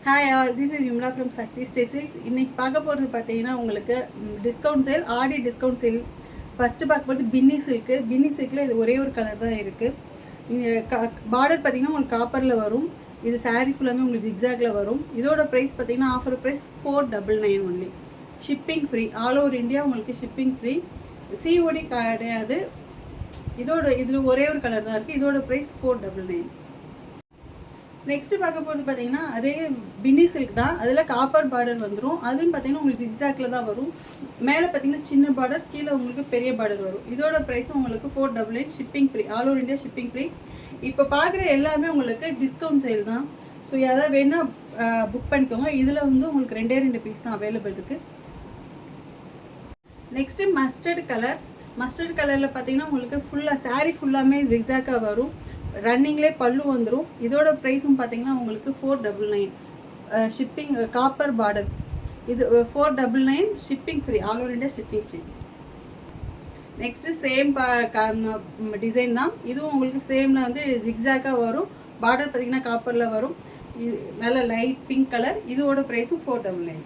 Hi all, this is Vimala from Sakthi ஸ்டேசில்ஸ். இன்றைக்கி பார்க்க போகிறது பார்த்தீங்கன்னா உங்களுக்கு discount sale, Aadi discount sale. First பார்க்க போகிறது பின்னி சில்க்கு. பின்னி சில்கில் இது ஒரே ஒரு கலர் தான் இருக்குது. பார்டர் பார்த்தீங்கன்னா உங்களுக்கு காப்பரில் வரும். இது சாரீ ஃபுல்லாமே உங்களுக்கு ஜிக்ஸாகில் வரும். இதோட ப்ரைஸ் பார்த்தீங்கன்னா offer price 499 only. Shipping free, all over India உங்களுக்கு ஷிப்பிங் ஃப்ரீ. சிஓடி கிடையாது. இதில் ஒரே ஒரு கலர் தான் இருக்குது. இதோட ப்ரைஸ் 499. நெக்ஸ்ட்டு பார்க்க போகிறது பார்த்தீங்கன்னா அதே பின்னி சில்க் தான். அதில் காப்பர் பார்டர் வந்துடும். அதுவும் பார்த்தீங்கன்னா உங்களுக்கு ஜிக்ஸாக்டில் தான் வரும். மேலே பார்த்தீங்கன்னா சின்ன பார்டர், கீழே உங்களுக்கு பெரிய பார்டர் வரும். இதோட ப்ரைஸும் உங்களுக்கு 499, shipping free, all over India shipping free. இப்போ பார்க்குற எல்லாமே உங்களுக்கு டிஸ்கவுண்ட் சேல் தான். ஸோ எதாவது வேணால் புக் பண்ணிக்கோங்க. இதில் வந்து உங்களுக்கு 2 பீஸ் தான் அவைலபிள் இருக்குது. Next mustard colour. மஸ்டர்ட் கலரில் பார்த்தீங்கன்னா உங்களுக்கு ஃபுல்லாக சாரீ ஃபுல்லாமே ஜிக்ஸாக்காக வரும். ரன்னிங்லேயே பல்லு வந்துடும். இதோட ப்ரைஸும் பார்த்தீங்கன்னா உங்களுக்கு 499. Shipping copper border. இது 499, shipping free, all over India shipping free. Next same design தான். இதுவும் உங்களுக்கு சேமில் வந்து ஜிக்ஸாக்காக வரும். பார்டர் பார்த்தீங்கன்னா காப்பரில் வரும். இது நல்ல லைட் பிங்க் கலர். இதோட ப்ரைஸும் 499.